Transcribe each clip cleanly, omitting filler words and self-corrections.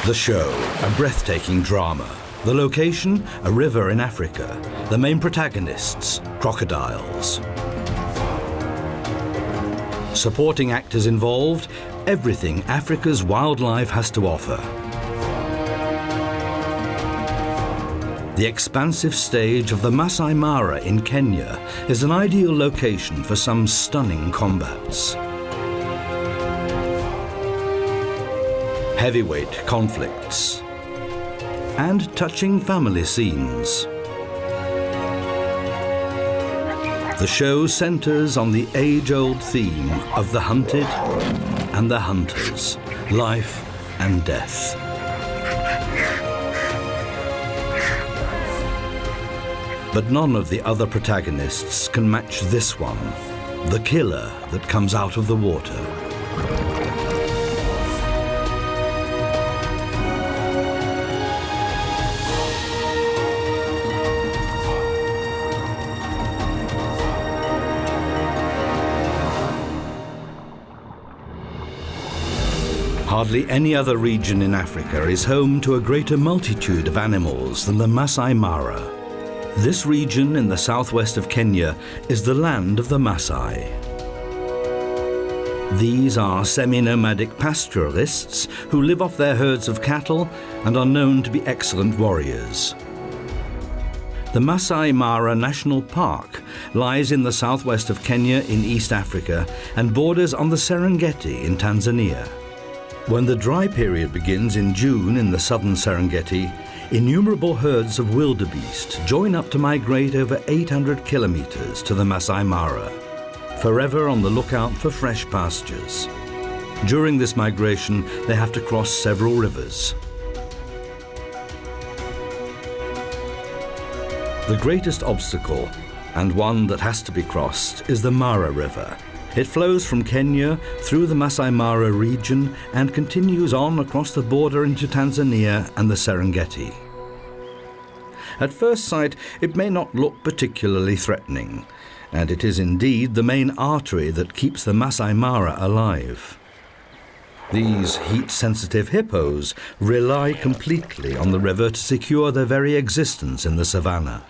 The show, a breathtaking drama. The location, a river in Africa. The main protagonists, crocodiles. Supporting actors involved, everything Africa's wildlife has to offer. The expansive stage of the Masai Mara in Kenya is an ideal location for some stunning combats. Heavyweight conflicts and touching family scenes. The show centers on the age-old theme of the hunted and the hunters, life and death. But none of the other protagonists can match this one, the killer that comes out of the water. Hardly any other region in Africa is home to a greater multitude of animals than the Masai Mara. This region in the southwest of Kenya is the land of the Masai. These are semi-nomadic pastoralists who live off their herds of cattle and are known to be excellent warriors. The Masai Mara National Park lies in the southwest of Kenya in East Africa and borders on the Serengeti in Tanzania. When the dry period begins in June in the southern Serengeti, innumerable herds of wildebeest join up to migrate over 800 kilometers to the Masai Mara, forever on the lookout for fresh pastures. During this migration, they have to cross several rivers. The greatest obstacle, and one that has to be crossed, is the Mara River. It flows from Kenya through the Masai Mara region and continues on across the border into Tanzania and the Serengeti. At first sight, it may not look particularly threatening, and it is indeed the main artery that keeps the Masai Mara alive. These heat-sensitive hippos rely completely on the river to secure their very existence in the savannah.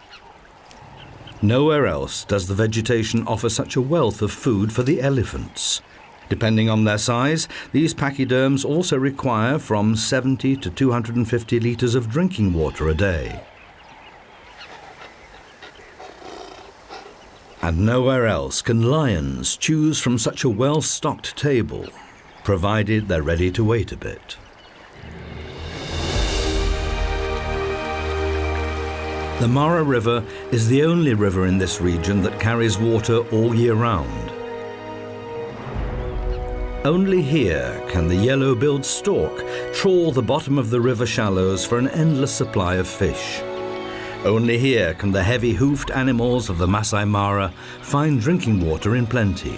Nowhere else does the vegetation offer such a wealth of food for the elephants. Depending on their size, these pachyderms also require from 70 to 250 litres of drinking water a day. And nowhere else can lions choose from such a well-stocked table, provided they're ready to wait a bit. The Mara River is the only river in this region that carries water all year round. Only here can the yellow-billed stork trawl the bottom of the river shallows for an endless supply of fish. Only here can the heavy-hoofed animals of the Masai Mara find drinking water in plenty.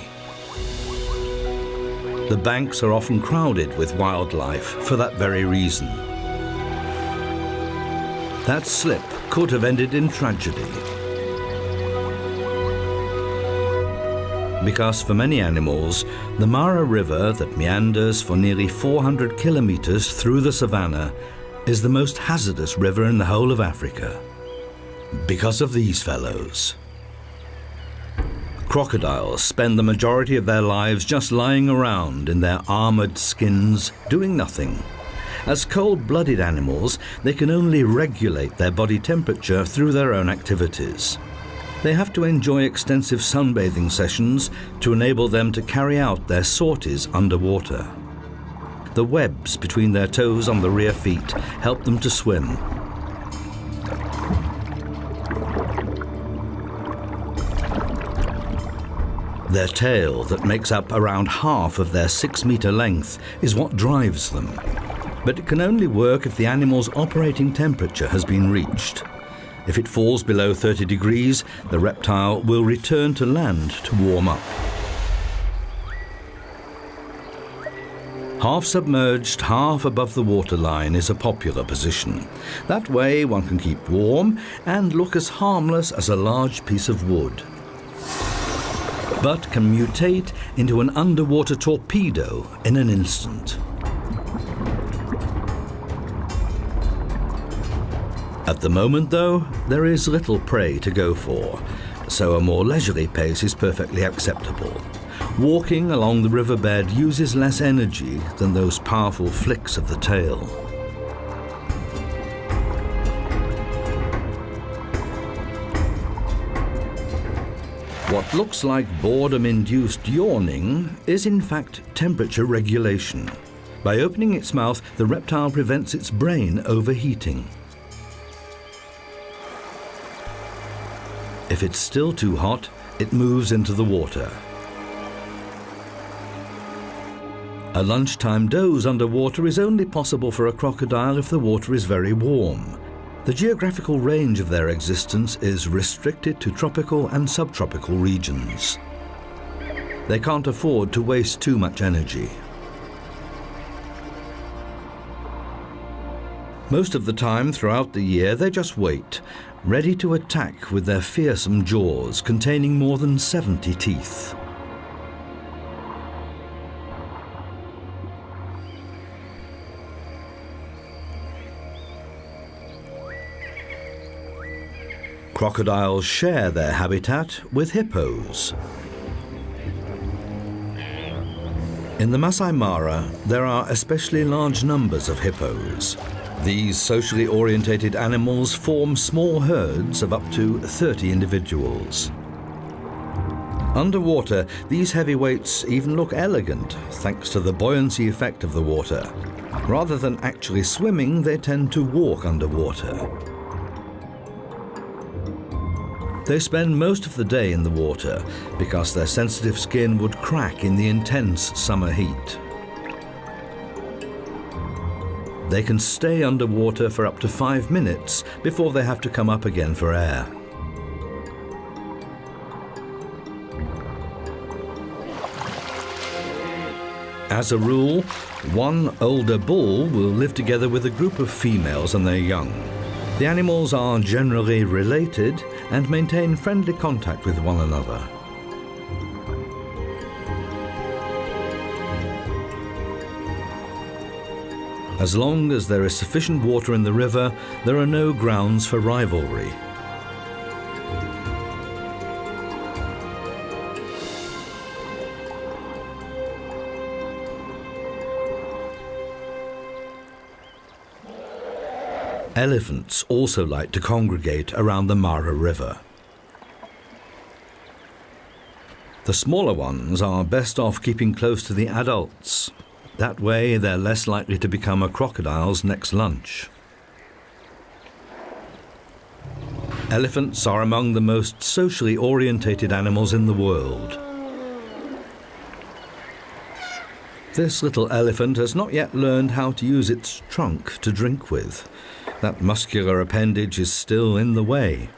The banks are often crowded with wildlife for that very reason. That slip could have ended in tragedy. Because for many animals, the Mara River that meanders for nearly 400 kilometers through the savannah is the most hazardous river in the whole of Africa. Because of these fellows. Crocodiles spend the majority of their lives just lying around in their armored skins, doing nothing. As cold-blooded animals, they can only regulate their body temperature through their own activities. They have to enjoy extensive sunbathing sessions to enable them to carry out their sorties underwater. The webs between their toes on the rear feet help them to swim. Their tail, that makes up around half of their 6-meter length, is what drives them. But it can only work if the animal's operating temperature has been reached. If it falls below 30 degrees, the reptile will return to land to warm up. Half submerged, half above the waterline is a popular position. That way one can keep warm and look as harmless as a large piece of wood. But can mutate into an underwater torpedo in an instant. At the moment, though, there is little prey to go for, so a more leisurely pace is perfectly acceptable. Walking along the riverbed uses less energy than those powerful flicks of the tail. What looks like boredom-induced yawning is in fact temperature regulation. By opening its mouth, the reptile prevents its brain overheating. If it's still too hot, it moves into the water. A lunchtime doze underwater is only possible for a crocodile if the water is very warm. The geographical range of their existence is restricted to tropical and subtropical regions. They can't afford to waste too much energy. Most of the time throughout the year, they just wait, ready to attack with their fearsome jaws containing more than 70 teeth. Crocodiles share their habitat with hippos. In the Masai Mara, there are especially large numbers of hippos. These socially orientated animals form small herds of up to 30 individuals. Underwater, these heavyweights even look elegant thanks to the buoyancy effect of the water. Rather than actually swimming, they tend to walk underwater. They spend most of the day in the water because their sensitive skin would crack in the intense summer heat. They can stay underwater for up to 5 minutes before they have to come up again for air. As a rule, one older bull will live together with a group of females and their young. The animals are generally related and maintain friendly contact with one another. As long as there is sufficient water in the river, there are no grounds for rivalry. Elephants also like to congregate around the Mara River. The smaller ones are best off keeping close to the adults. That way, they're less likely to become a crocodile's next lunch. Elephants are among the most socially orientated animals in the world. This little elephant has not yet learned how to use its trunk to drink with. That muscular appendage is still in the way.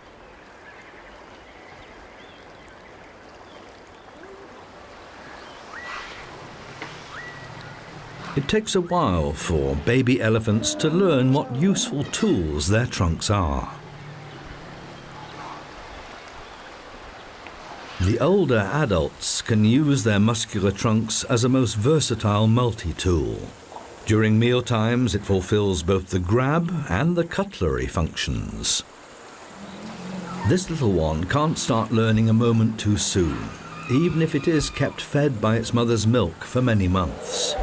It takes a while for baby elephants to learn what useful tools their trunks are. The older adults can use their muscular trunks as a most versatile multi-tool. During meal times, it fulfills both the grab and the cutlery functions. This little one can't start learning a moment too soon, even if it is kept fed by its mother's milk for many months.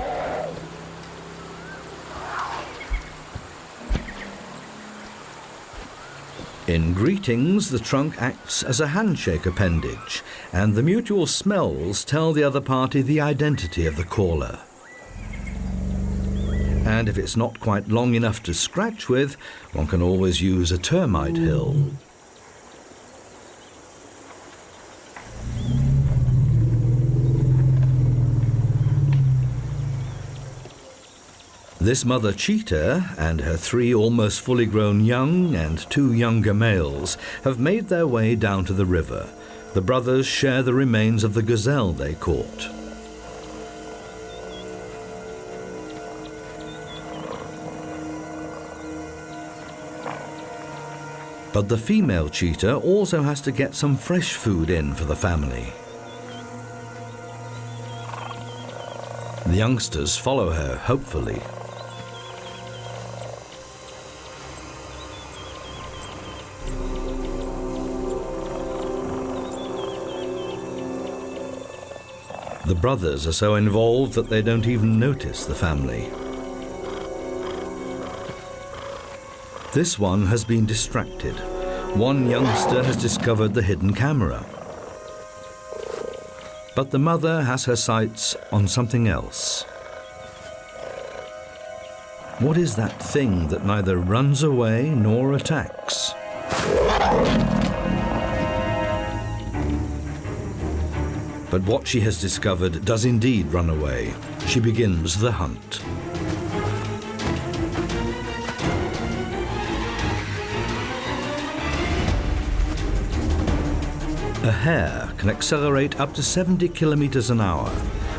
In greetings, the trunk acts as a handshake appendage, and the mutual smells tell the other party the identity of the caller. And if it's not quite long enough to scratch with, one can always use a termite hill. This mother cheetah and her 3 almost fully grown young and 2 younger males have made their way down to the river. The brothers share the remains of the gazelle they caught. But the female cheetah also has to get some fresh food in for the family. The youngsters follow her, hopefully. The brothers are so involved that they don't even notice the family. This one has been distracted. One youngster has discovered the hidden camera. But the mother has her sights on something else. What is that thing that neither runs away nor attacks? But what she has discovered does indeed run away. She begins the hunt. A hare can accelerate up to 70 kilometers an hour,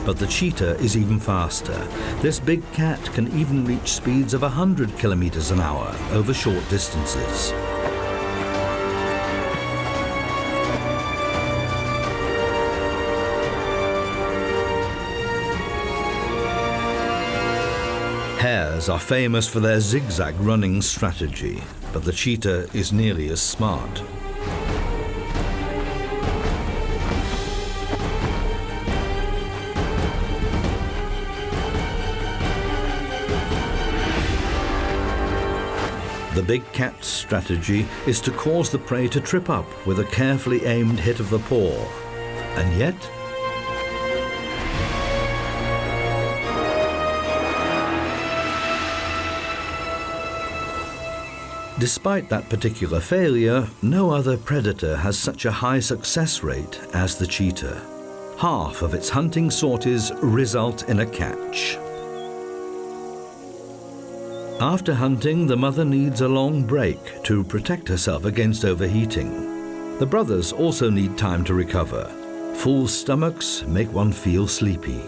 but the cheetah is even faster. This big cat can even reach speeds of 100 kilometers an hour over short distances. Hares are famous for their zigzag running strategy, but the cheetah is nearly as smart. The big cat's strategy is to cause the prey to trip up with a carefully aimed hit of the paw. And yet, despite that particular failure, no other predator has such a high success rate as the cheetah. Half of its hunting sorties result in a catch. After hunting, the mother needs a long break to protect herself against overheating. The brothers also need time to recover. Full stomachs make one feel sleepy.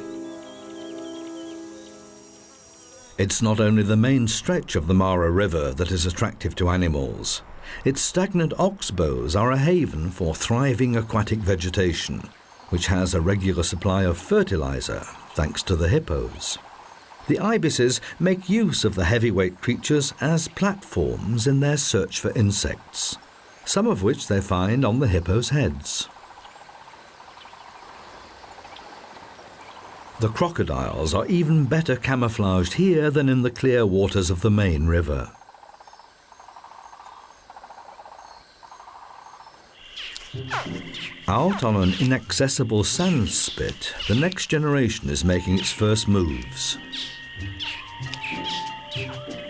It's not only the main stretch of the Mara River that is attractive to animals. Its stagnant oxbows are a haven for thriving aquatic vegetation, which has a regular supply of fertilizer thanks to the hippos. The ibises make use of the heavyweight creatures as platforms in their search for insects, some of which they find on the hippos' heads. The crocodiles are even better camouflaged here than in the clear waters of the main river. Out on an inaccessible sand spit, the next generation is making its first moves.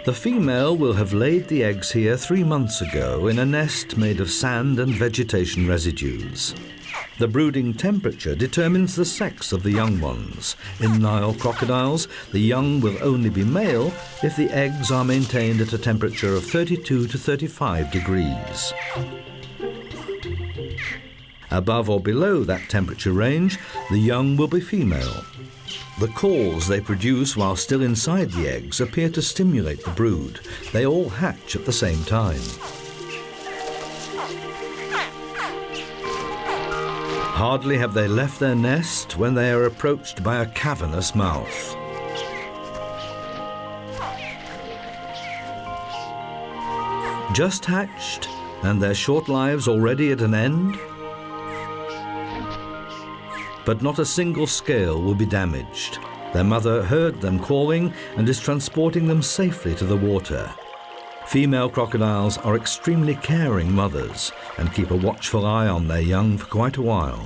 The female will have laid the eggs here 3 months ago in a nest made of sand and vegetation residues. The brooding temperature determines the sex of the young ones. In Nile crocodiles, the young will only be male if the eggs are maintained at a temperature of 32 to 35 degrees. Above or below that temperature range, the young will be female. The calls they produce while still inside the eggs appear to stimulate the brood. They all hatch at the same time. Hardly have they left their nest when they are approached by a cavernous mouth. Just hatched, and their short lives already at an end? But not a single scale will be damaged. Their mother heard them calling and is transporting them safely to the water. Female crocodiles are extremely caring mothers and keep a watchful eye on their young for quite a while.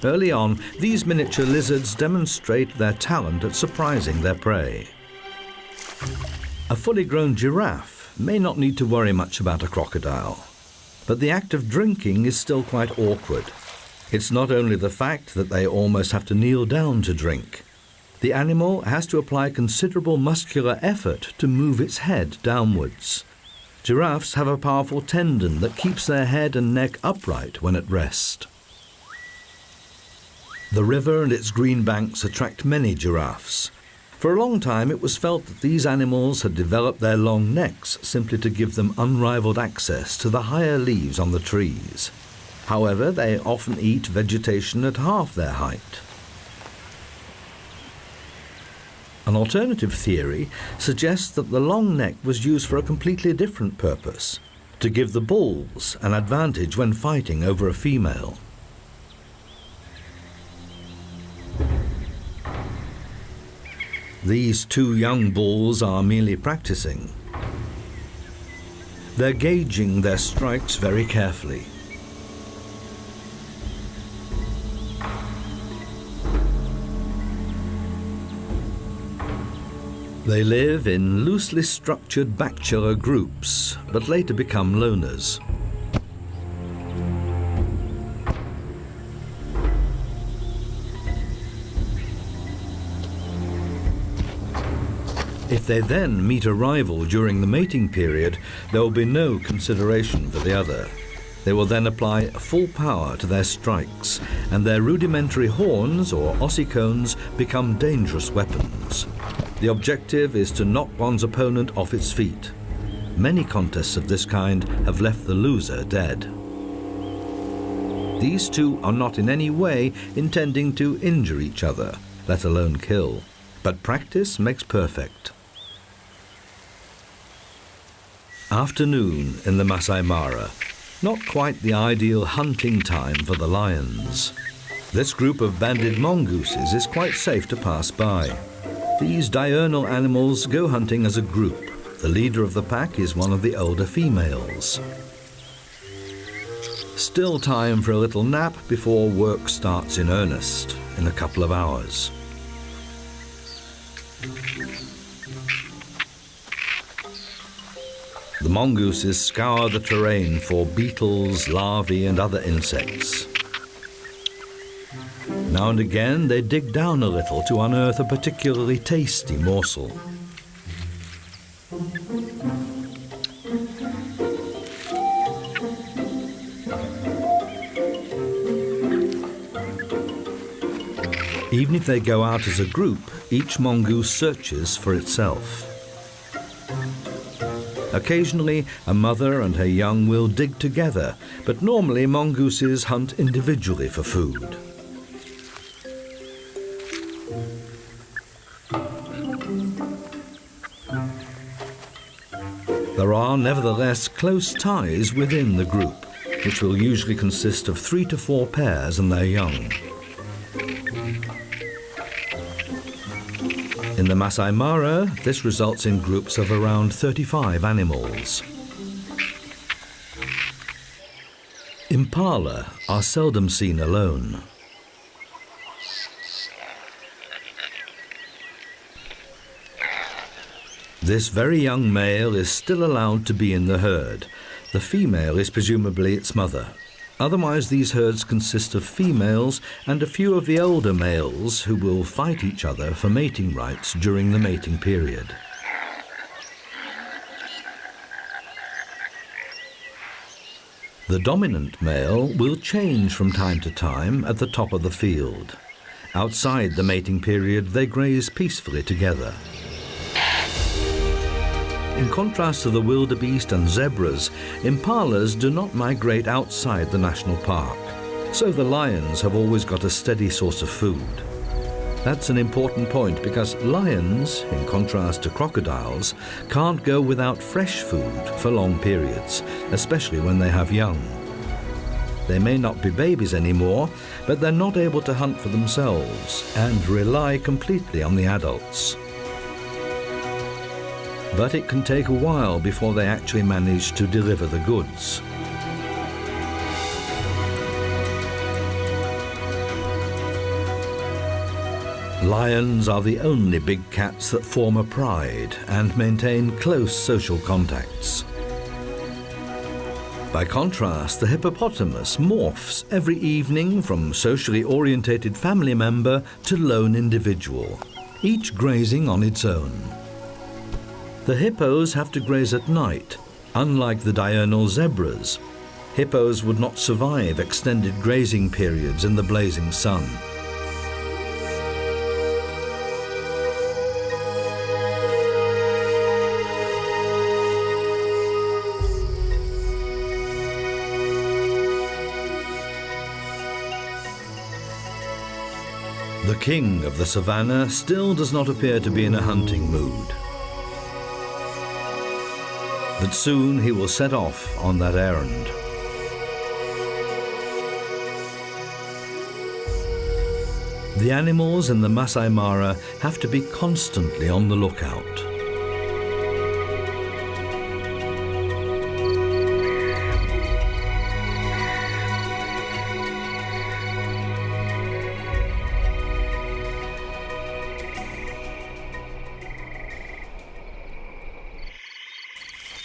Early on, these miniature lizards demonstrate their talent at surprising their prey. A fully grown giraffe may not need to worry much about a crocodile, but the act of drinking is still quite awkward. It's not only the fact that they almost have to kneel down to drink. The animal has to apply considerable muscular effort to move its head downwards. Giraffes have a powerful tendon that keeps their head and neck upright when at rest. The river and its green banks attract many giraffes. For a long time it was felt that these animals had developed their long necks simply to give them unrivaled access to the higher leaves on the trees. However, they often eat vegetation at half their height. An alternative theory suggests that the long neck was used for a completely different purpose, to give the bulls an advantage when fighting over a female. These two young bulls are merely practicing. They're gauging their strikes very carefully. They live in loosely structured bachelor groups, but later become loners. If they then meet a rival during the mating period, there will be no consideration for the other. They will then apply full power to their strikes, and their rudimentary horns or ossicones become dangerous weapons. The objective is to knock one's opponent off its feet. Many contests of this kind have left the loser dead. These two are not in any way intending to injure each other, let alone kill. But practice makes perfect. Afternoon in the Masai Mara. Not quite the ideal hunting time for the lions. This group of banded mongooses is quite safe to pass by. These diurnal animals go hunting as a group. The leader of the pack is one of the older females. Still time for a little nap before work starts in earnest in a couple of hours. The mongooses scour the terrain for beetles, larvae and other insects. Now and again they dig down a little to unearth a particularly tasty morsel. Even if they go out as a group, each mongoose searches for itself. Occasionally, a mother and her young will dig together, but normally mongooses hunt individually for food. There are nevertheless close ties within the group, which will usually consist of 3 to 4 pairs and their young. In the Masai Mara, this results in groups of around 35 animals. Impala are seldom seen alone. This very young male is still allowed to be in the herd. The female is presumably its mother. Otherwise, these herds consist of females and a few of the older males who will fight each other for mating rights during the mating period. The dominant male will change from time to time at the top of the field. Outside the mating period, they graze peacefully together. In contrast to the wildebeest and zebras, impalas do not migrate outside the national park, so the lions have always got a steady source of food. That's an important point because lions, in contrast to crocodiles, can't go without fresh food for long periods, especially when they have young. They may not be babies anymore, but they're not able to hunt for themselves and rely completely on the adults. But it can take a while before they actually manage to deliver the goods. Lions are the only big cats that form a pride and maintain close social contacts. By contrast, the hippopotamus morphs every evening from socially orientated family member to lone individual, each grazing on its own. The hippos have to graze at night, unlike the diurnal zebras. Hippos would not survive extended grazing periods in the blazing sun. The king of the savannah still does not appear to be in a hunting mood. But soon he will set off on that errand. The animals in the Masai Mara have to be constantly on the lookout.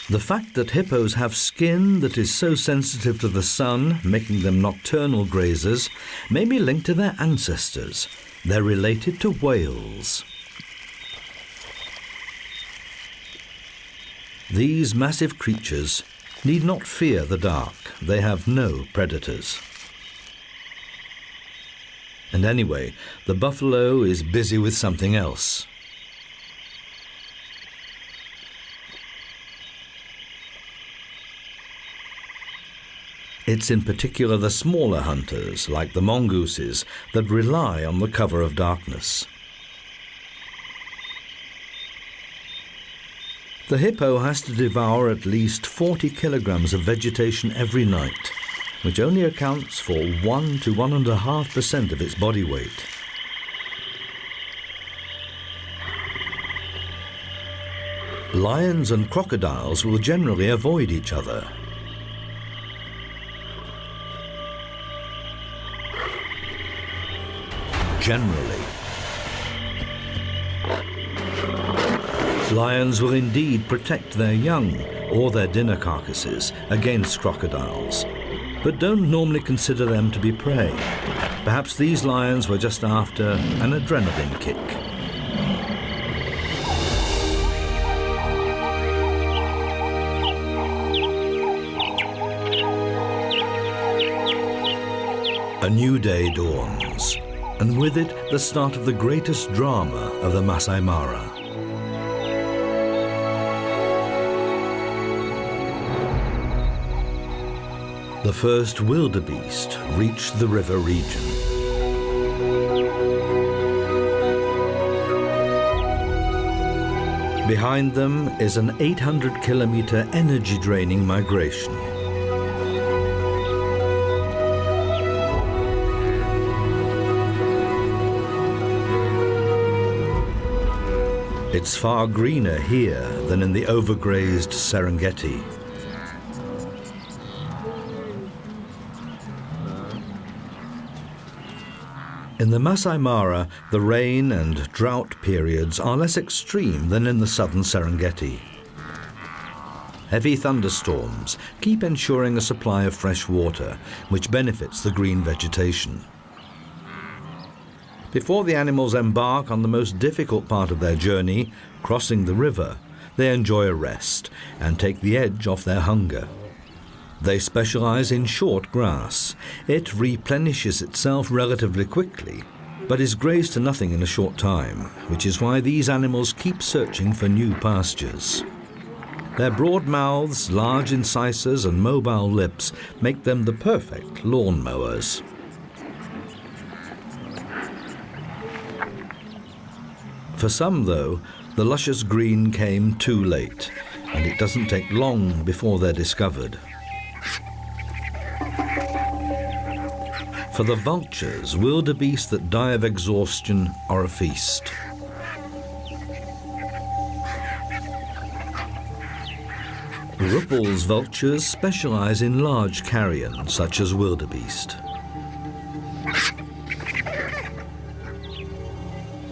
The fact that hippos have skin that is so sensitive to the sun, making them nocturnal grazers, may be linked to their ancestors. They're related to whales. These massive creatures need not fear the dark. They have no predators. And anyway, the buffalo is busy with something else. It's in particular the smaller hunters, like the mongooses, that rely on the cover of darkness. The hippo has to devour at least 40 kilograms of vegetation every night, which only accounts for 1 to 1.5% of its body weight. Lions and crocodiles will generally avoid each other. Generally. Lions will indeed protect their young or their dinner carcasses against crocodiles, but don't normally consider them to be prey. Perhaps these lions were just after an adrenaline kick. A new day dawns, and with it the start of the greatest drama of the Masai Mara. The first wildebeest reached the river region. Behind them is an 800-kilometer energy-draining migration. It's far greener here than in the overgrazed Serengeti. In the Masai Mara, the rain and drought periods are less extreme than in the southern Serengeti. Heavy thunderstorms keep ensuring a supply of fresh water, which benefits the green vegetation. Before the animals embark on the most difficult part of their journey, crossing the river, they enjoy a rest and take the edge off their hunger. They specialize in short grass. It replenishes itself relatively quickly, but is grazed to nothing in a short time, which is why these animals keep searching for new pastures. Their broad mouths, large incisors, and mobile lips make them the perfect lawn mowers. For some, though, the luscious green came too late, and it doesn't take long before they're discovered. For the vultures, wildebeest that die of exhaustion are a feast. Ruppel's vultures specialize in large carrion, such as wildebeest.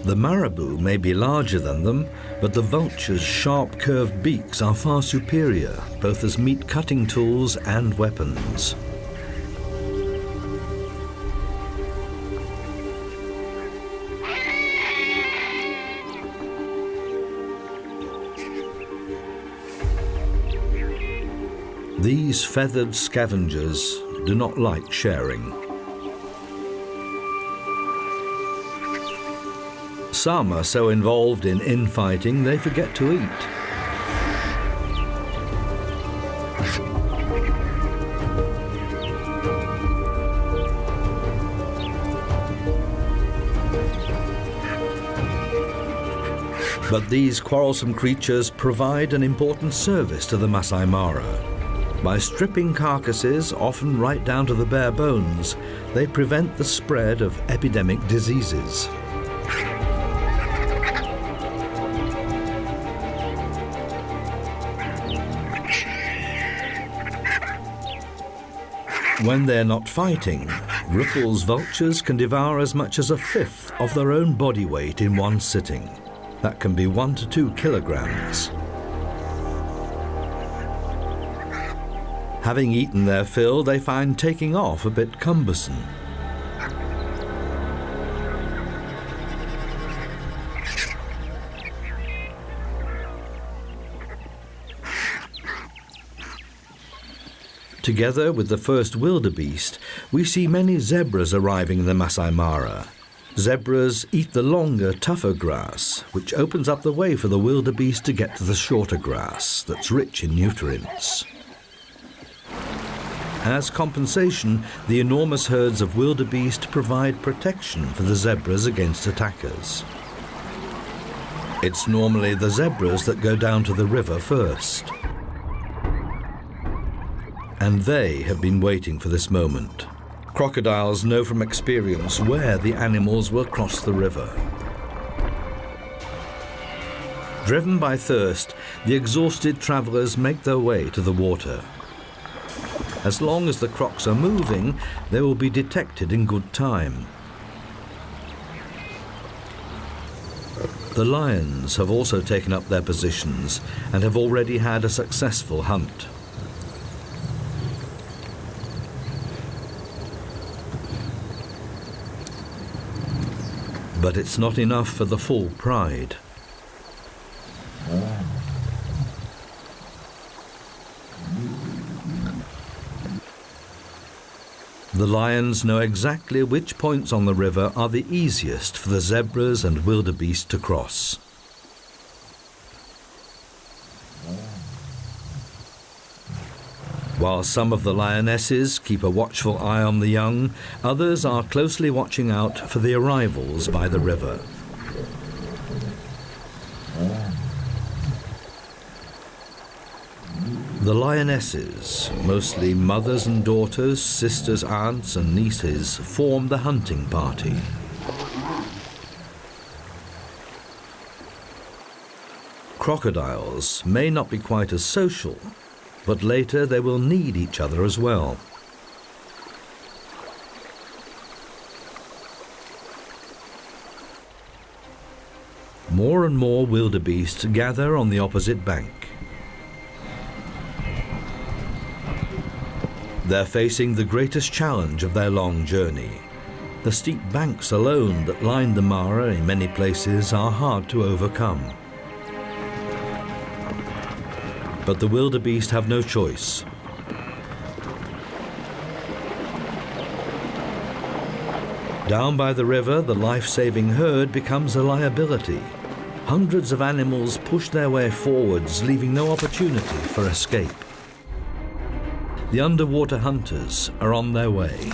The marabou may be larger than them, but the vulture's sharp curved beaks are far superior, both as meat cutting tools and weapons. These feathered scavengers do not like sharing. Some are so involved in infighting they forget to eat. But these quarrelsome creatures provide an important service to the Masai Mara. By stripping carcasses, often right down to the bare bones, they prevent the spread of epidemic diseases. When they're not fighting, Rüppell's vultures can devour as much as a fifth of their own body weight in one sitting. That can be 1 to 2 kilograms. Having eaten their fill, they find taking off a bit cumbersome. Together with the first wildebeest, we see many zebras arriving in the Masai Mara. Zebras eat the longer, tougher grass, which opens up the way for the wildebeest to get to the shorter grass that's rich in nutrients. As compensation, the enormous herds of wildebeest provide protection for the zebras against attackers. It's normally the zebras that go down to the river first. And they have been waiting for this moment. Crocodiles know from experience where the animals will cross the river. Driven by thirst, the exhausted travelers make their way to the water. As long as the crocs are moving, they will be detected in good time. The lions have also taken up their positions and have already had a successful hunt. But it's not enough for the full pride. The lions know exactly which points on the river are the easiest for the zebras and wildebeest to cross. While some of the lionesses keep a watchful eye on the young, others are closely watching out for the arrivals by the river. The lionesses, mostly mothers and daughters, sisters, aunts and nieces, form the hunting party. Crocodiles may not be quite as social, but later they will need each other as well. More and more wildebeest gather on the opposite bank. They're facing the greatest challenge of their long journey. The steep banks alone that line the Mara in many places are hard to overcome. But the wildebeest have no choice. Down by the river, the life-saving herd becomes a liability. Hundreds of animals push their way forwards, leaving no opportunity for escape. The underwater hunters are on their way.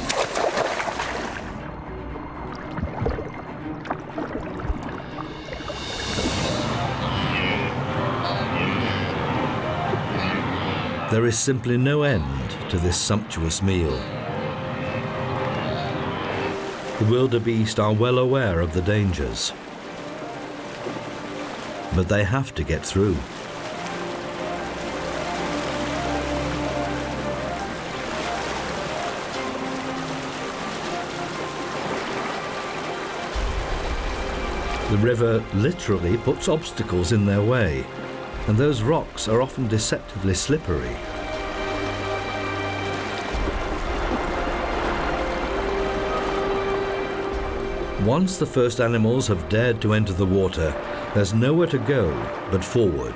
There is simply no end to this sumptuous meal. The wildebeest are well aware of the dangers, but they have to get through. The river literally puts obstacles in their way, and those rocks are often deceptively slippery. Once the first animals have dared to enter the water, there's nowhere to go but forward.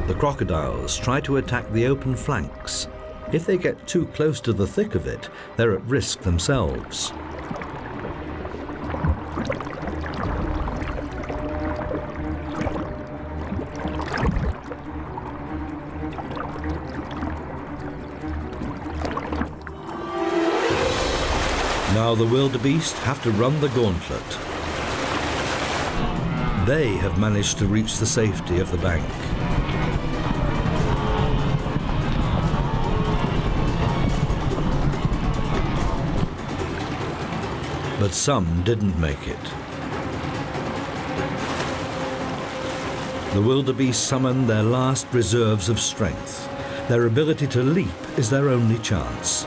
The crocodiles try to attack the open flanks. If they get too close to the thick of it, they're at risk themselves. Now the wildebeest have to run the gauntlet. They have managed to reach the safety of the bank. But some didn't make it. The wildebeest summoned their last reserves of strength. Their ability to leap is their only chance.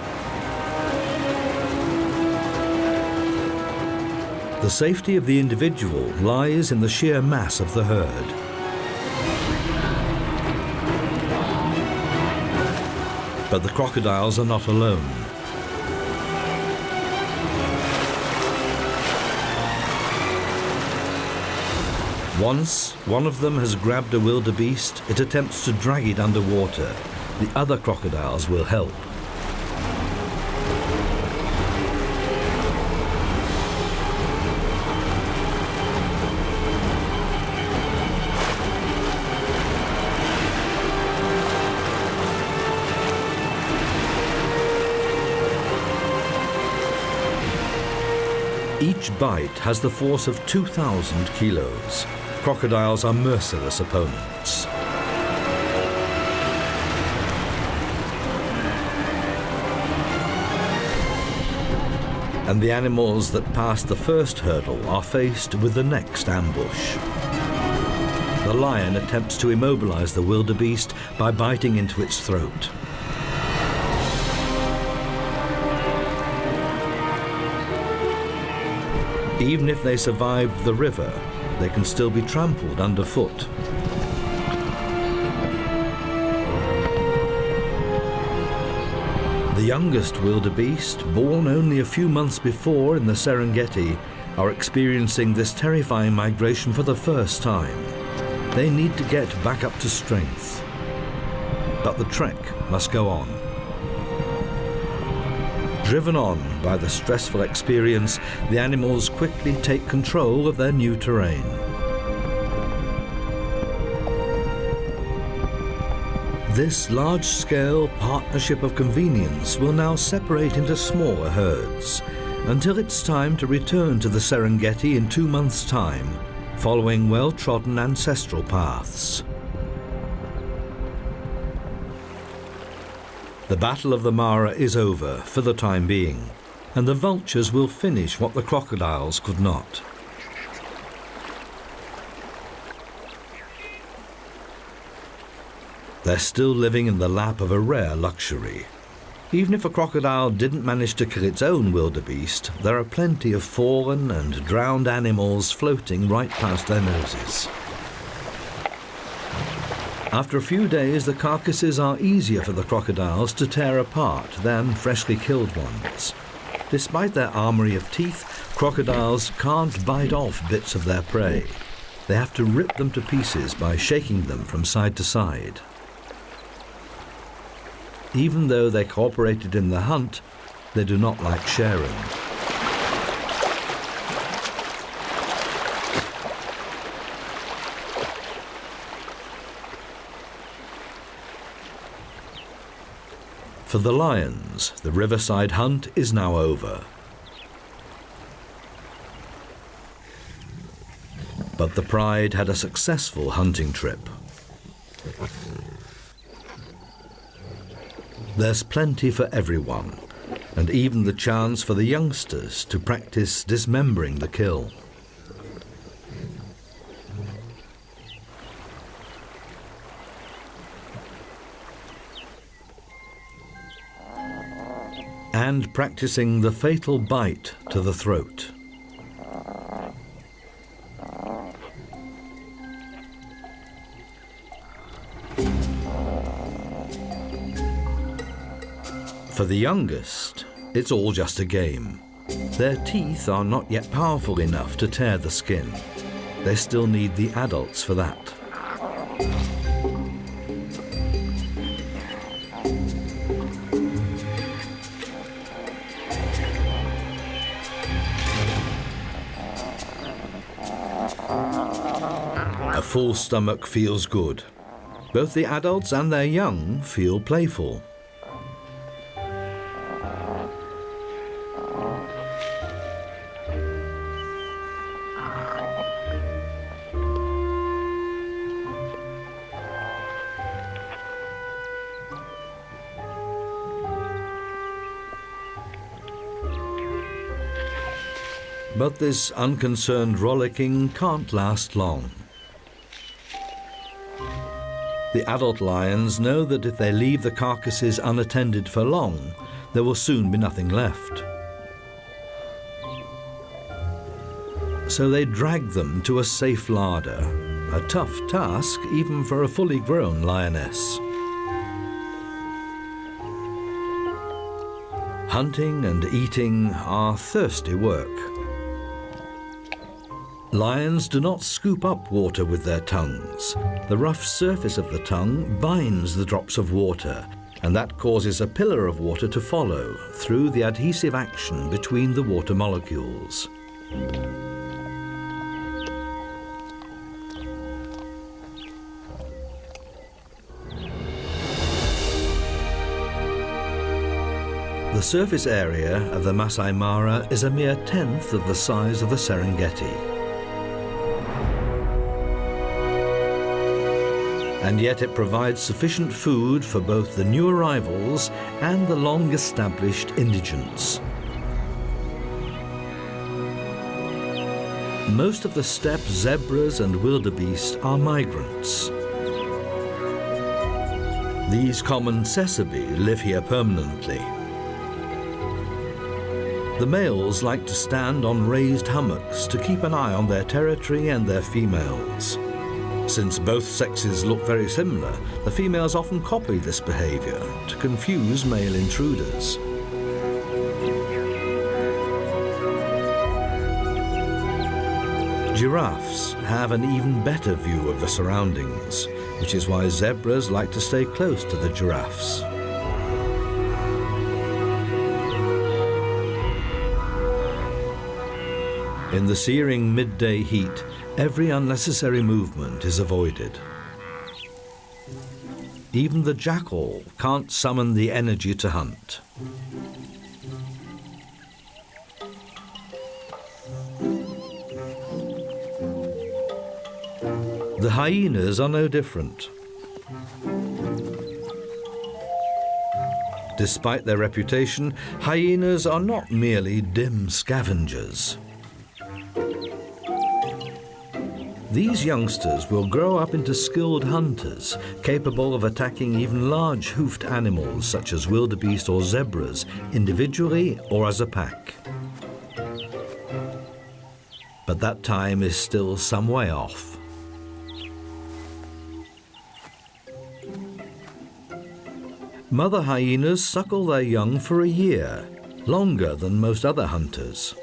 The safety of the individual lies in the sheer mass of the herd. But the crocodiles are not alone. Once one of them has grabbed a wildebeest, it attempts to drag it underwater. The other crocodiles will help. Each bite has the force of 2,000 kilos. Crocodiles are merciless opponents. And the animals that pass the first hurdle are faced with the next ambush. The lion attempts to immobilize the wildebeest by biting into its throat. Even if they survive the river, they can still be trampled underfoot. The youngest wildebeest, born only a few months before in the Serengeti, are experiencing this terrifying migration for the first time. They need to get back up to strength. But the trek must go on. Driven on by the stressful experience, the animals quickly take control of their new terrain. This large-scale partnership of convenience will now separate into smaller herds until it's time to return to the Serengeti in 2 months' time, following well-trodden ancestral paths. The Battle of the Mara is over for the time being, and the vultures will finish what the crocodiles could not. They're still living in the lap of a rare luxury. Even if a crocodile didn't manage to kill its own wildebeest, there are plenty of fallen and drowned animals floating right past their noses. After a few days, the carcasses are easier for the crocodiles to tear apart than freshly killed ones. Despite their armory of teeth, crocodiles can't bite off bits of their prey. They have to rip them to pieces by shaking them from side to side. Even though they cooperated in the hunt, they do not like sharing. For the lions, the riverside hunt is now over. But the pride had a successful hunting trip. There's plenty for everyone, and even the chance for the youngsters to practice dismembering the kill. And practicing the fatal bite to the throat. For the youngest, it's all just a game. Their teeth are not yet powerful enough to tear the skin. They still need the adults for that. A full stomach feels good. Both the adults and their young feel playful. But this unconcerned rollicking can't last long. The adult lions know that if they leave the carcasses unattended for long, there will soon be nothing left. So they drag them to a safe larder, a tough task even for a fully grown lioness. Hunting and eating are thirsty work. Lions do not scoop up water with their tongues. The rough surface of the tongue binds the drops of water, and that causes a pillar of water to follow through the adhesive action between the water molecules. The surface area of the Masai Mara is a mere tenth of the size of the Serengeti. And yet it provides sufficient food for both the new arrivals and the long-established indigents. Most of the steppe zebras and wildebeest are migrants. These common tsessebi live here permanently. The males like to stand on raised hummocks to keep an eye on their territory and their females. Since both sexes look very similar, the females often copy this behavior to confuse male intruders. Giraffes have an even better view of the surroundings, which is why zebras like to stay close to the giraffes. In the searing midday heat, every unnecessary movement is avoided. Even the jackal can't summon the energy to hunt. The hyenas are no different. Despite their reputation, hyenas are not merely dim scavengers. These youngsters will grow up into skilled hunters, capable of attacking even large hoofed animals such as wildebeest or zebras, individually or as a pack. But that time is still some way off. Mother hyenas suckle their young for a year, longer than most other hunters.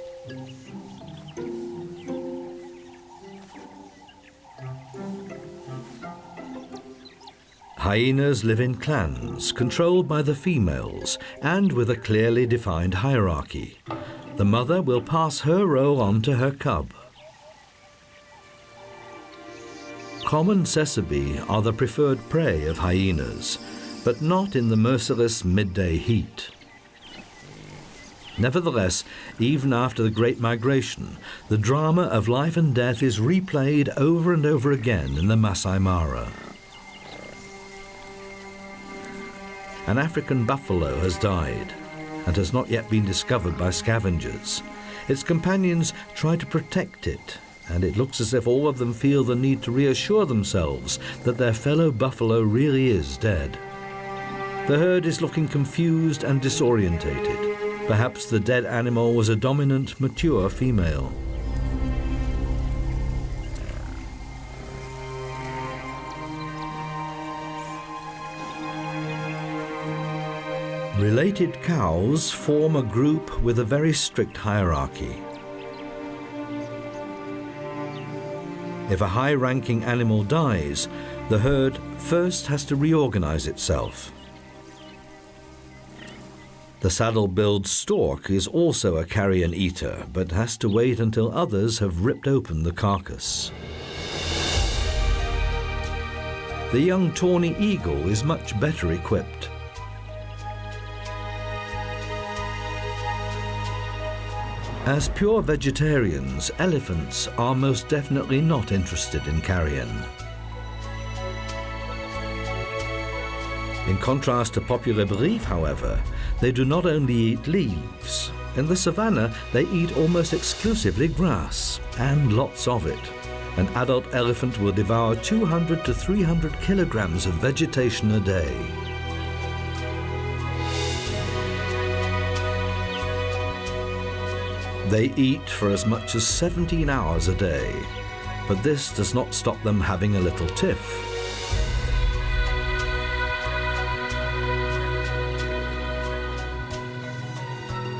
Hyenas live in clans, controlled by the females, and with a clearly defined hierarchy. The mother will pass her role on to her cub. Common tsessebi are the preferred prey of hyenas, but not in the merciless midday heat. Nevertheless, even after the Great Migration, the drama of life and death is replayed over and over again in the Masai Mara. An African buffalo has died and has not yet been discovered by scavengers. Its companions try to protect it, and it looks as if all of them feel the need to reassure themselves that their fellow buffalo really is dead. The herd is looking confused and disorientated. Perhaps the dead animal was a dominant, mature female. Related cows form a group with a very strict hierarchy. If a high-ranking animal dies, the herd first has to reorganize itself. The saddle-billed stork is also a carrion eater, but has to wait until others have ripped open the carcass. The young tawny eagle is much better equipped. As pure vegetarians, elephants are most definitely not interested in carrion. In contrast to popular belief, however, they do not only eat leaves. In the savannah, they eat almost exclusively grass, and lots of it. An adult elephant will devour 200 to 300 kilograms of vegetation a day. They eat for as much as 17 hours a day, but this does not stop them having a little tiff.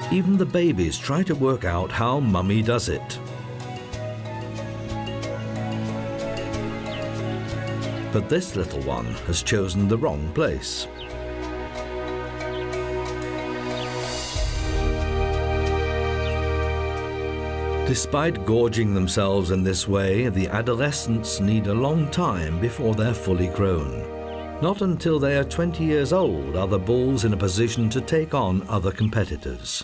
Even the babies try to work out how Mummy does it. But this little one has chosen the wrong place. Despite gorging themselves in this way, the adolescents need a long time before they're fully grown. Not until they are 20 years old are the bulls in a position to take on other competitors.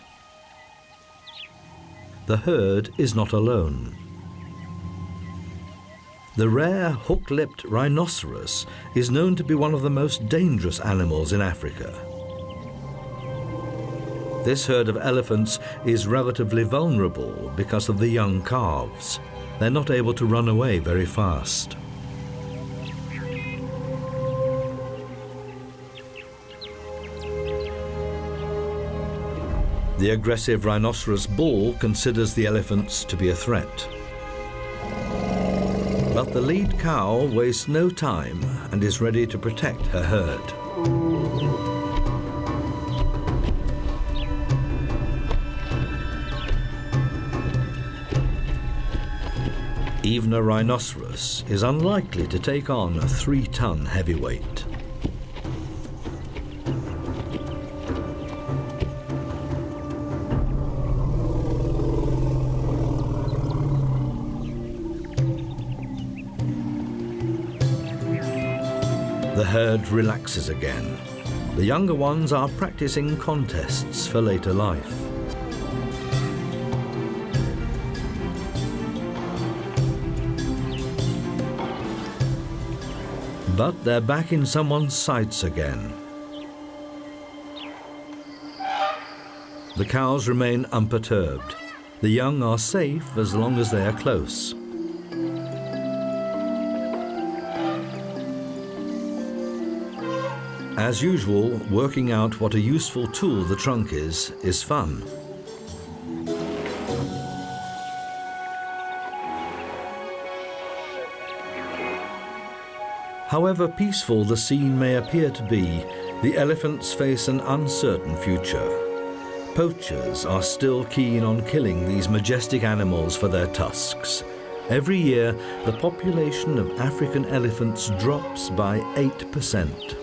The herd is not alone. The rare hook-lipped rhinoceros is known to be one of the most dangerous animals in Africa. This herd of elephants is relatively vulnerable because of the young calves. They're not able to run away very fast. The aggressive rhinoceros bull considers the elephants to be a threat. But the lead cow wastes no time and is ready to protect her herd. Even a rhinoceros is unlikely to take on a 3-ton heavyweight. The herd relaxes again. The younger ones are practicing contests for later life. But they're back in someone's sights again. The cows remain unperturbed. The young are safe as long as they are close. As usual, working out what a useful tool the trunk is fun. However peaceful the scene may appear to be, the elephants face an uncertain future. Poachers are still keen on killing these majestic animals for their tusks. Every year, the population of African elephants drops by 8%.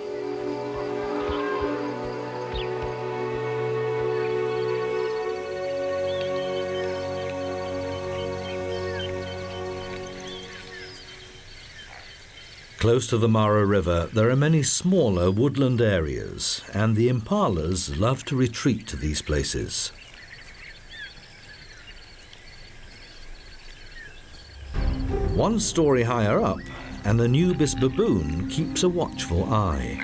Close to the Mara River, there are many smaller woodland areas, and the impalas love to retreat to these places. One story higher up, an Anubis baboon keeps a watchful eye.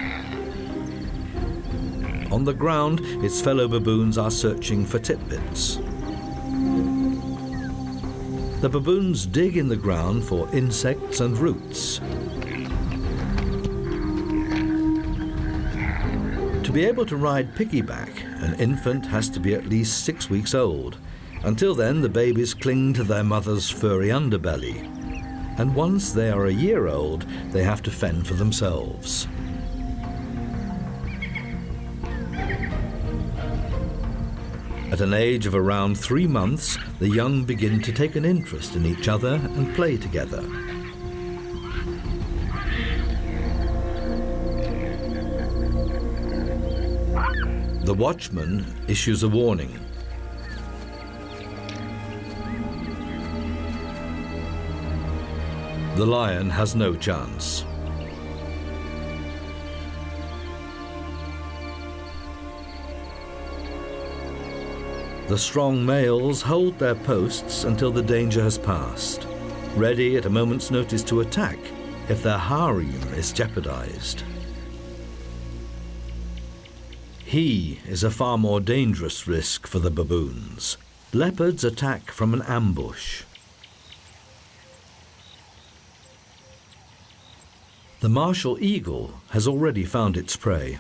On the ground, its fellow baboons are searching for titbits. The baboons dig in the ground for insects and roots. To be able to ride piggyback, an infant has to be at least 6 weeks old. Until then, the babies cling to their mother's furry underbelly. And once they are a year old, they have to fend for themselves. At an age of around 3 months, the young begin to take an interest in each other and play together. The watchman issues a warning. The lion has no chance. The strong males hold their posts until the danger has passed, ready at a moment's notice to attack if their harem is jeopardized. He is a far more dangerous risk for the baboons. Leopards attack from an ambush. The martial eagle has already found its prey.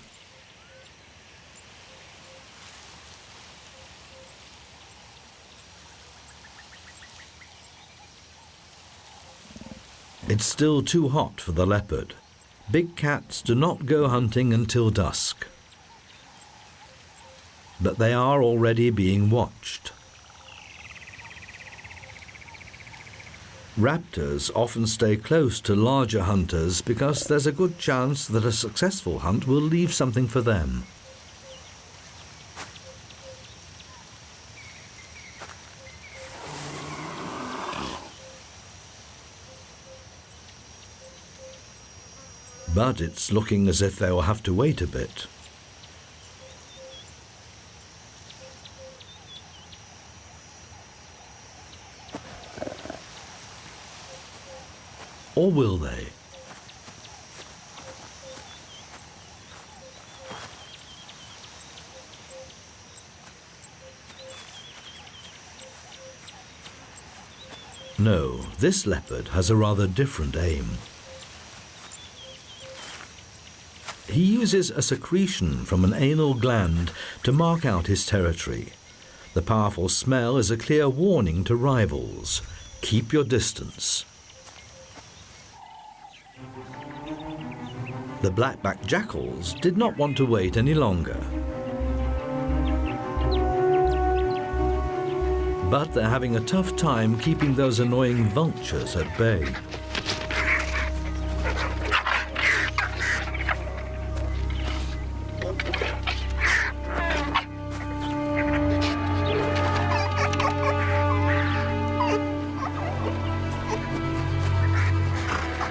It's still too hot for the leopard. Big cats do not go hunting until dusk. But they are already being watched. Raptors often stay close to larger hunters because there's a good chance that a successful hunt will leave something for them. But it's looking as if they will have to wait a bit. Or will they? No, this leopard has a rather different aim. He uses a secretion from an anal gland to mark out his territory. The powerful smell is a clear warning to rivals. Keep your distance. The black-backed jackals did not want to wait any longer. But they're having a tough time keeping those annoying vultures at bay.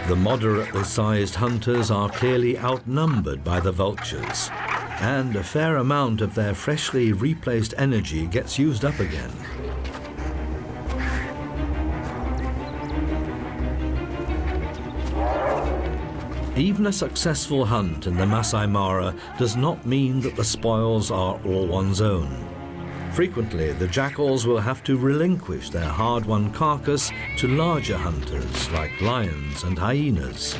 The moderately sized hunters are clearly outnumbered by the vultures, and a fair amount of their freshly replaced energy gets used up again. Even a successful hunt in the Masai Mara does not mean that the spoils are all one's own. Frequently, the jackals will have to relinquish their hard-won carcass to larger hunters like lions and hyenas.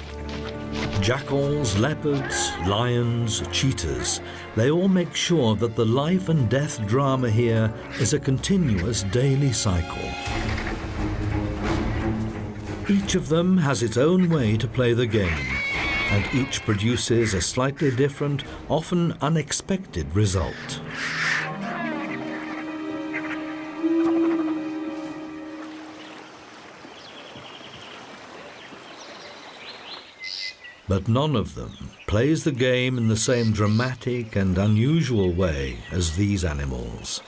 Jackals, leopards, lions, cheetahs, they all make sure that the life and death drama here is a continuous daily cycle. Each of them has its own way to play the game, and each produces a slightly different, often unexpected result. But none of them plays the game in the same dramatic and unusual way as these animals.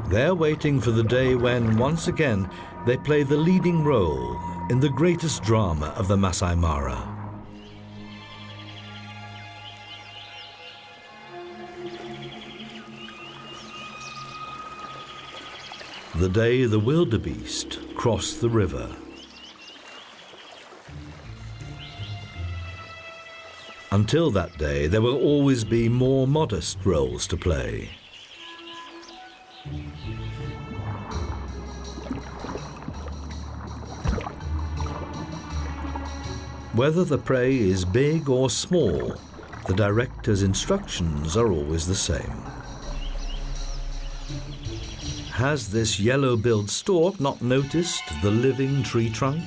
They're waiting for the day when, once again, they play the leading role in the greatest drama of the Masai Mara. The day the wildebeest crossed the river. Until that day, there will always be more modest roles to play. Whether the prey is big or small, the director's instructions are always the same. Has this yellow-billed stork not noticed the living tree trunk?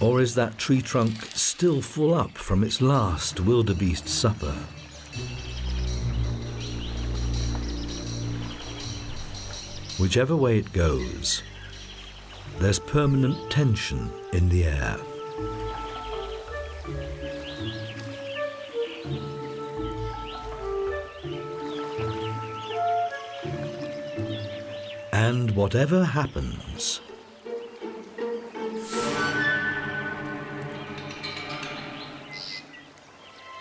Or is that tree trunk still full up from its last wildebeest supper? Whichever way it goes, there's permanent tension in the air. And whatever happens,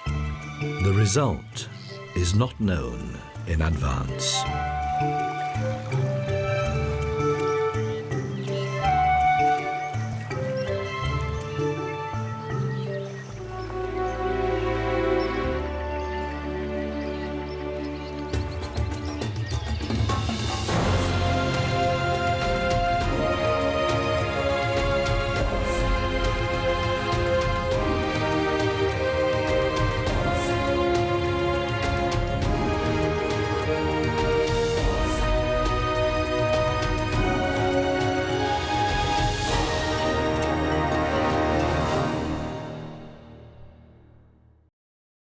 the result is not known in advance.